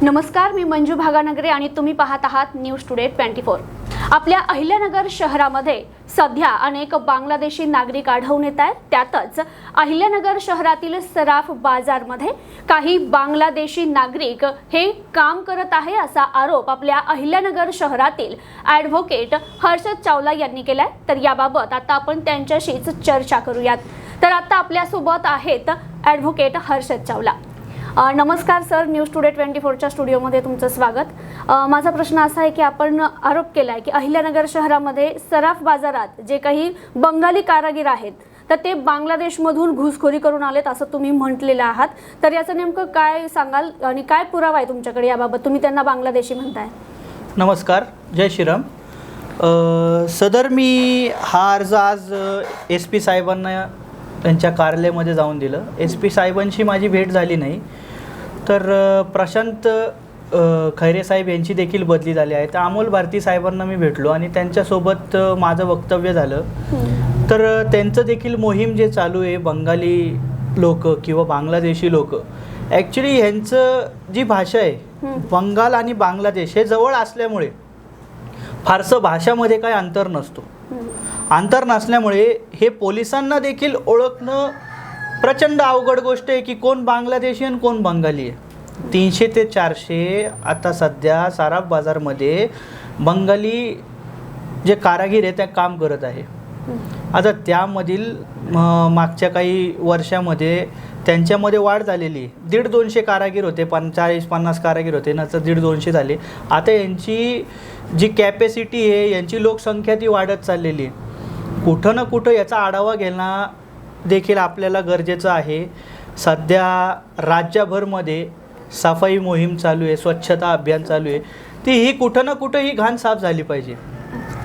नमस्कार, मी मंजू भागानगरे आणि तुम्ही पाहत आहात न्यूज टुडे 24। आपल्या अहिल्यानगर शहरामध्ये सध्या अनेक बांगलादेशी नागरिक आढळून येत आहेत। त्यातच अहिल्यानगर शहरातील सराफ बाजारमध्ये काही बांगलादेशी नागरिक हे काम करत आहे असा आरोप आपल्या अहिल्यानगर शहरातील ॲडव्होकेट हर्षद चावला यांनी केलाय। तर याबाबत आता आपण त्यांच्याशीच चर्चा करूयात। तर आता आपल्या सोबत आहेत ॲडव्होकेट हर्षद चावला। नमस्कार सर, न्यूज टुडे 24च्या स्टुडिओमध्ये तुमचं स्वागत। माझा प्रश्न असा आहे की आपण आरोप केलाय की अहिल्यानगर शहरामध्ये सराफ बाजारात जे काही बंगाली कारागीर आहेत तर ते बांगलादेशमधून घुसखोरी करून आलेत असं तुम्ही म्हटलेलं आहात। तर याचं नेमकं काय सांगाल आणि काय पुरावा आहे तुमच्याकडे याबाबत? तुम्ही त्यांना बांगलादेशी म्हणताय। नमस्कार, जय श्रीराम। सदर मी हा अर्ज आज SP साहेबांना त्यांच्या कार्यालयामध्ये जाऊन दिलं। SP साहेबांशी माझी भेट झाली नाही, तर प्रशांत खैरे साहेब यांची देखील बदली झाली आहे। तर अमोल भारती साहेबांना मी भेटलो आणि त्यांच्यासोबत माझं वक्तव्य झालं। तर त्यांचं देखील मोहीम जे चालू आहे, बंगाली लोक किंवा बांगलादेशी लोक, ॲक्च्युली ह्यांचं जी भाषा आहे बंगाल आणि बांगलादेश हे जवळ असल्यामुळे फारसं भाषामध्ये काही अंतर नसतो। अंतर नसल्यामुळे हे पोलिसांना देखील ओळखणं प्रचंड अवघड गोष्ट आहे की कोण बांगलादेशी आणि कोण बंगाली आहे। 300 ते 400 आता सध्या सराफ बाजारमध्ये बंगाली जे कारागीर आहे ते काम करत आहे। आता त्यामधील मागच्या काही वर्षामध्ये त्यांच्यामध्ये वाढ झालेली आहे। 150 कारागीर होते, 40-50 कारागीर होते, नंतर 150 झाले। आता यांची जी कॅपॅसिटी आहे, यांची लोकसंख्या ती वाढत चाललेली आहे। कुठं ना कुठं याचा आढावा घेणं देखील आपल्याला गरजेचं आहे। सध्या राज्यभरमध्ये सफाई मोहीम चालू आहे, स्वच्छता अभियान चालू आहे, ती ही कुठं ना कुठं ही घाण साफ झाली पाहिजे।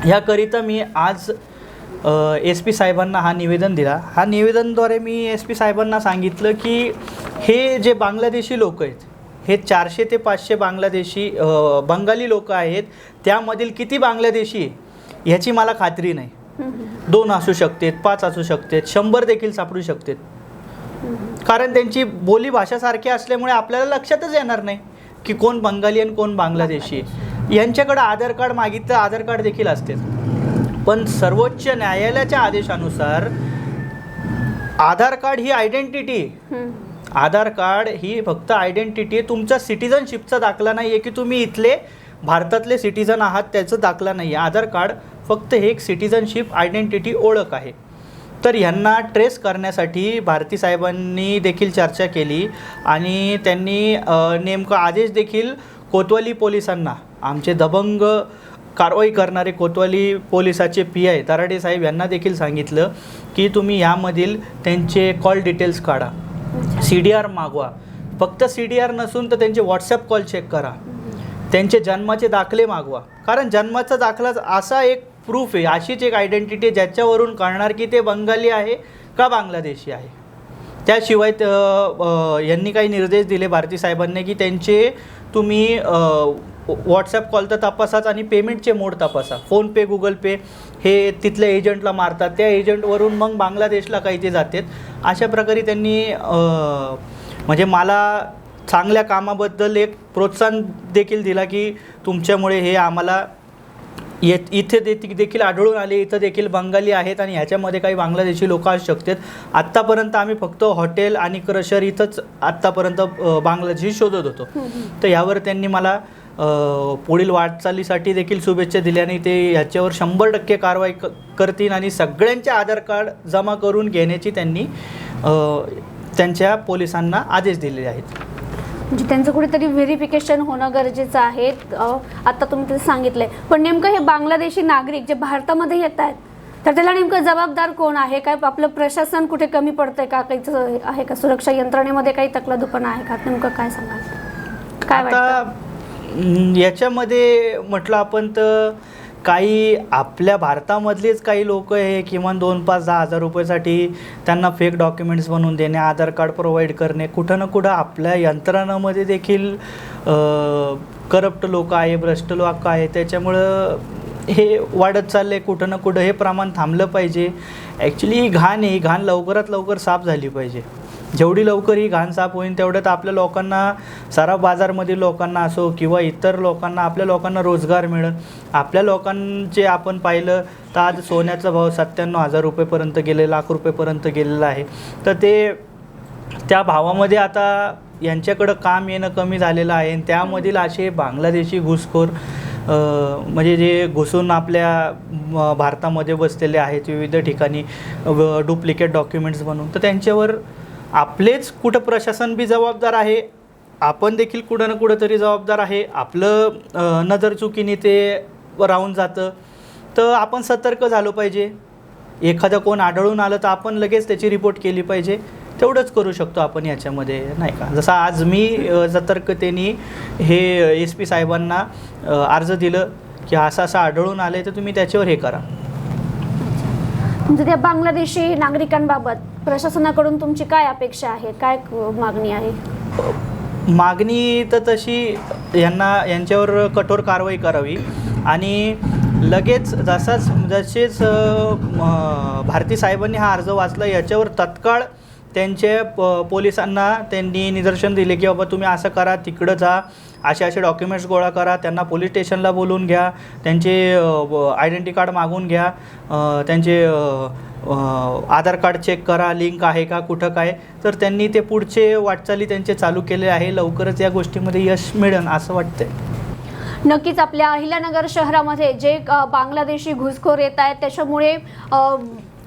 ह्याकरिता मी आज SP साहेबांना हा निवेदन दिला। हा निवेदनद्वारे मी SP साहेबांना सांगितलं की हे जे बांगलादेशी लोक आहेत, हे 400 ते 500 बंगाली लोक आहेत, त्यामधील किती बांगलादेशी आहे ह्याची मला खात्री नाही। 2 असू शकतात, 5 असू शकतात, 100 देखील सापडू शकतात, कारण त्यांची बोली भाषा सारखी असल्यामुळे आपल्याला लक्षातच येणार नाही की कोण बंगाली आणि कोण बांगलादेशी आहे। यांच्याकडे आधार कार्ड मागितलं, आधार कार्ड देखील असते, पण सर्वोच्च न्यायालयाच्या आदेशानुसार आधार कार्ड ही आयडेंटिटी, आधार कार्ड ही फक्त आयडेंटिटी आहे, तुमचा सिटिझनशिपचा दाखला नाही आहे की तुम्ही इथले भारतातले सिटिझन आहात त्याचं दाखला नाही आहे। आधार कार्ड फक्त हे एक सिटिझनशिप आयडेंटिटी ओळख आहे। तर ह्यांना ट्रेस करण्यासाठी भारती साहेबांनी देखील चर्चा केली आणि त्यांनी नेमका आदेश देखील कोतवाली पोलिसांना, आमचे दबंग कारवाई करणारे कोतवाली पोलिसाचे PI तराडे साहेब यांना देखील सांगितलं की तुम्ही यामधील त्यांचे कॉल डिटेल्स काढा, CDR मागवा। फक्त CDR नसून तर त्यांचे WhatsApp कॉल चेक करा, त्यांचे जन्माचे दाखले मागवा, कारण जन्माचा दाखला असा एक प्रूफ आहे, अशीच एक आयडेंटिटी ज्याच्यावरून कळणार की ते बंगाली आहे का बांगलादेशी आहे। त्याशिवाय यांनी काही निर्देश दिले भारती साहेबांनी की त्यांचे तुम्ही WhatsApp कॉल तर तपासाच आणि पेमेंटचे मोड तपासा। फोनपे, गुगल पे हे तिथल्या एजंटला मारतात, त्या एजंटवरून मग बांगलादेशला काही ते जातात। अशा प्रकारे त्यांनी म्हणजे मला चांगल्या कामाबद्दल एक प्रोत्साहन देखील दिला की तुमच्यामुळे हे आम्हाला इथे देखील आढळून आले, इथं देखील बंगाली आहेत आणि ह्याच्यामध्ये काही बांगलादेशी लोक असू शकतात। आत्तापर्यंत आम्ही फक्त हॉटेल आणि क्रशर इथंच आत्तापर्यंत बांगलादेशी शोधत होतो। तर यावर त्यांनी मला पुढील वाटचालीसाठी देखील शुभेच्छा दिल्या आणि ते ह्याच्यावर 100% कारवाई करतील आणि सगळ्यांचे आधार कार्ड जमा करून घेण्याची त्यांनी त्यांच्या पोलिसांना आदेश दिलेले आहेत। म्हणजे त्यांचं कुठेतरी व्हेरिफिकेशन होणं गरजेचं आहे। आता तुम्ही ते सांगितलंय, पण नेमकं हे बांगलादेशी नागरिक जे भारतामध्ये येत आहेत तर त्याला नेमकं जबाबदार कोण आहे? काय आपलं प्रशासन कुठे कमी पडतंय का? काही आहे का? सुरक्षा यंत्रणेमध्ये काही तकलादुपणा आहे का? नेमकं काय सांगाल? काय वाटतं याच्यामध्ये? म्हटलं आपण तर काही आपल्या भारतामधलेच काही लोक हे किमान 2, 5, 10 हजार रुपयासाठी त्यांना फेक डॉक्युमेंट्स बनवून देणे, आधार कार्ड प्रोव्हाइड करणे, कुठं ना कुठं आपल्या यंत्रणामध्ये देखील करप्ट लोक आहे, भ्रष्ट लोक आहे, त्याच्यामुळं हे वाढत चालले। कुठं ना कुठं हे प्रमाण थांबलं पाहिजे। ॲक्च्युली ही घाण आहे, ही घाण लवकरात लवकर साफ झाली पाहिजे। जेवढी लवकर ही घाण साफ होईल तेवढ्यात आपल्या लोकांना, सराफ बाजारमधील लोकांना असो किंवा इतर लोकांना, आपल्या लोकांना रोजगार मिळेल. आपल्या लोकांचे आपण पाहिलं तर आज सोन्याचा भाव 97,000 रुपयेपर्यंत गेले, लाख रुपयेपर्यंत गेलेला आहे. तर ते त्या भावामध्ये आता यांच्याकडं काम येणं कमी झालेलं आहे आणि त्यामधील असे बांगलादेशी घुसखोर म्हणजे जे घुसून आपल्या भारतामध्ये बसलेले आहेत विविध ठिकाणी डुप्लिकेट डॉक्युमेंट्स बनवून, तर त्यांच्यावर आपलेच कुठं प्रशासन बी जबाबदार आहे, आपण देखील कुठं ना कुठं तरी जबाबदार आहे. आपलं नजरचुकीने ते राहून जातं. तर आपण सतर्क झालो पाहिजे. एखादं कोण आढळून आलं तर आपण लगेच त्याची रिपोर्ट केली पाहिजे. तेवढंच करू शकतो आपण याच्यामध्ये, नाही का. जसं आज मी सतर्कतेने हे SP साहेबांना अर्ज दिलं की असं असं आढळून आलं आहे तर तुम्ही त्याच्यावर हे करा. म्हणजे त्या बांगलादेशी नागरिकांबाबत प्रशासनाकडून तुमची काय अपेक्षा आहे, काय मागणी आहे? मागणी तर तशी यांच्यावर कठोर कारवाई करावी आणि लगेच जसेच भारती साहेबांनी हा अर्ज वाचला याच्यावर तत्काळ त्यांचे पोलिसांना त्यांनी निदर्शन दिले की बाबा तुम्ही असं करा, तिकडं जा, असे डॉक्युमेंट्स गोळा करा, त्यांना पोलीस स्टेशनला बोलवून घ्या, त्यांचे आयडेंटिटी कार्ड मागून घ्या, त्यांचे आधार कार्ड चेक करा, लिंक आहे का कुठं काय. तर त्यांनी ते पुढचे वाटचाली त्यांचे चालू केले आहे. लवकरच या गोष्टीमध्ये यश मिळेल असं वाटतंय. नक्कीच आपल्या अहिल्यानगर शहरामध्ये जे बांगलादेशी घुसखोर येत आहेत त्याच्यामुळे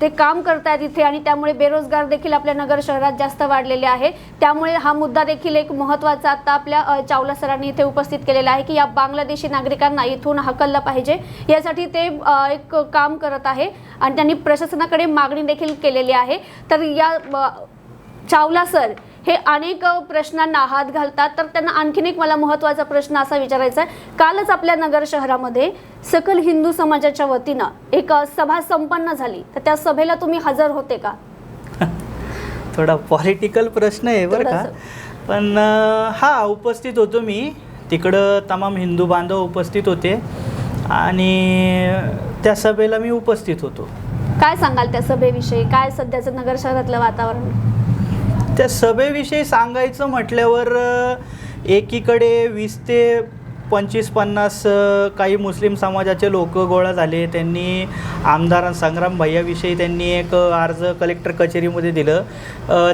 ते काम करतायत इथे आणि त्यामुळे बेरोजगार देखील आपल्या नगर शहरात जास्त वाढलेले आहे. त्यामुळे हा मुद्दा देखील एक महत्त्वाचा आता आपल्या चावला सरांनी इथे उपस्थित केलेला आहे की या बांगलादेशी नागरिकांना इथून हकललं पाहिजे. यासाठी ते एक काम करत आहे आणि त्यांनी प्रशासनाकडे मागणी देखील केलेली आहे. तर या चावला सर हे अनेक प्रश्नांना हात घालतात. तर त्यांना आणखीन एक मला महत्त्वाचा प्रश्न असा विचारायचा आहे. कालच आपल्या नगर शहरामध्ये सकल हिंदू समाजाच्या वतीनं एक सभा संपन्न झाली, तर त्या सभेला तुम्ही हजर होते का? थोडा पॉलिटिकल प्रश्न आहे बरं का, पण हा उपस्थित होतो मी. तिकडं तमाम हिंदू बांधव उपस्थित होते आणि त्या सभेला मी उपस्थित होतो. काय सांगाल त्या सभेविषयी? काय सध्याचं नगर शहरातलं वातावरण? त्या सभेविषयी सांगायचं म्हटल्यावर एकीकडे 20 ते 25-50 काही मुस्लिम समाजाचे लोक गोळा झाले. त्यांनी आमदार संग्राम भैयाविषयी त्यांनी एक अर्ज कलेक्टर कचेरीमध्ये दिलं.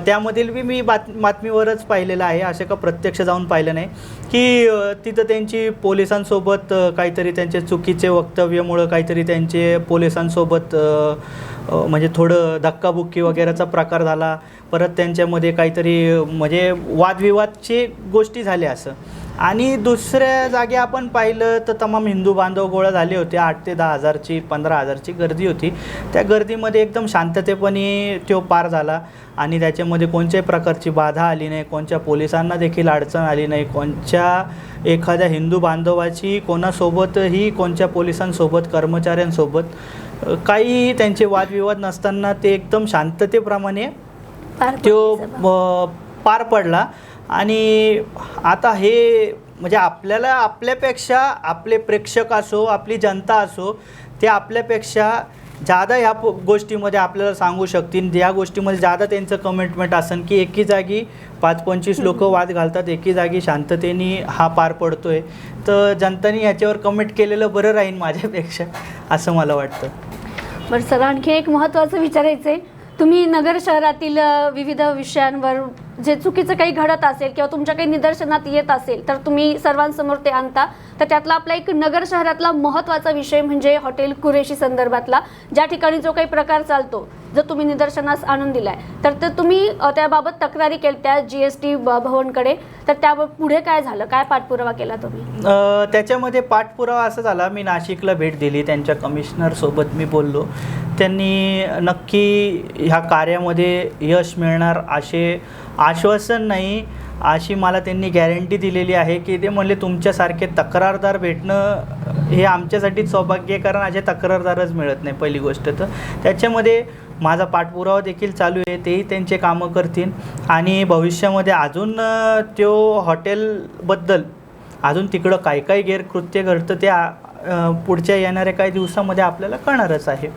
त्यामधील बी मी बातमीवरच पाहिलेलं आहे, असे का प्रत्यक्ष जाऊन पाहिलं नाही की तिथं त्यांची पोलिसांसोबत काहीतरी त्यांचे चुकीचे वक्तव्यामुळं काहीतरी त्यांचे पोलिसांसोबत म्हणजे थोडं धक्काबुक्की वगैरेचा प्रकार झाला. परत त्यांच्यामध्ये काहीतरी म्हणजे वादविवादची गोष्टी झाल्या असं. आणि दुसऱ्या जागी आपण पाहिलं तर तमाम हिंदू बांधव गोळा झाले होते. 8 ते 10,000ची 15,000ची गर्दी होती. त्या गर्दीमध्ये एकदम शांततेपणे तो पार झाला आणि त्याच्यामध्ये कोणत्याही प्रकारची बाधा आली नाही, कोणत्या पोलिसांना देखील अडचण आली नाही, कोणत्या एखाद्या हिंदू बांधवाची कोणासोबतही कोणत्या पोलिसांसोबत कर्मचाऱ्यांसोबत काही त्यांचे वादविवाद नसताना ते एकदम शांततेप्रमाणे तो पार पडला. आणि आता हे म्हणजे आपल्याला आपल्यापेक्षा आपले प्रेक्षक असो, आपली जनता असो, ते आपल्यापेक्षा जादा ह्या गोष्टीमध्ये आपल्याला सांगू शकतील. या गोष्टीमध्ये जादा त्यांचं कमिटमेंट असेल की एकी जागी 5-25 लोक वाद घालतात, एकी जागी शांततेने हा पार पडतोय. तर जनतेने याच्यावर कमेंट केलेलं बरं राहील माझ्यापेक्षा, असं मला वाटतं. बरं सर, आणखी एक महत्त्वाचं विचारायचं आहे. तुम्ही नगर शहरातील विविध विषयांवर जे चुकीचं काही घडत असेल किंवा तुमच्या काही निदर्शनात येत असेल तर तुम्ही सर्वांसमोर ते आणता. तर त्यातला आपला एक नगर शहरातला महत्त्वाचा विषय म्हणजे हॉटेल कुरेशी संदर्भातला, ज्या ठिकाणी जो काही प्रकार चालतो, जर तुम्ही निदर्शनास आणून दिलाय तर ते तुम्ही त्याबाबत तक्रारी केल्या GST भवनकडे. तर त्या पुढे काय झालं, काय पाठपुरावा केला तुम्ही? त्याच्यामध्ये पाठपुरावा असा झाला, मी नाशिकला भेट दिली, त्यांच्या कमिशनरसोबत मी बोललो. त्यांनी नक्की ह्या कार्यामध्ये यश मिळणार असे आश्वासन नाही, अशी मला त्यांनी गॅरंटी दिलेली आहे की ते म्हणले तुमच्यासारखे तक्रारदार भेटणं हे आमच्यासाठी सौभाग्य, कारण असे तक्रारदारच मिळत नाही पहिली गोष्ट. तर त्याच्यामध्ये माझा पाठपुरावा देखील चालू आहे, तेही त्यांचे कामं करतील आणि भविष्यामध्ये अजून त्यो हॉटेलबद्दल अजून तिकडं काय काय गैरकृत्य घडतं ते पुढच्या येणाऱ्या काही दिवसामध्ये आपल्याला कळणारच आहे.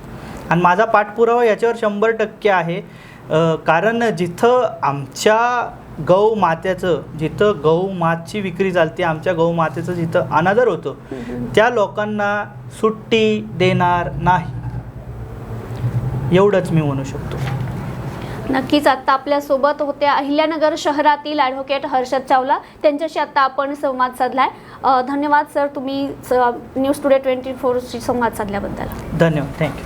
आणि माझा पाठपुरावा याच्यावर 100% आहे. कारण जिथं आमच्या गौ मातेचं, जिथं गौ मातची विक्री चालते, आमच्या गौ मातेचं जिथं अनादर होतो, त्या लोकांना सुट्टी देणार नाही, एवढंच मी म्हणू शकतो. नक्कीच. आता आपल्यासोबत होत्या अहिल्यानगर शहरातील ॲडव्होकेट हर्षद चावला, त्यांच्याशी आता आपण संवाद साधलाय. धन्यवाद सर, तुम्ही न्यूज टुडे 24शी संवाद साधल्याबद्दल. धन्यवाद, थँक्यू.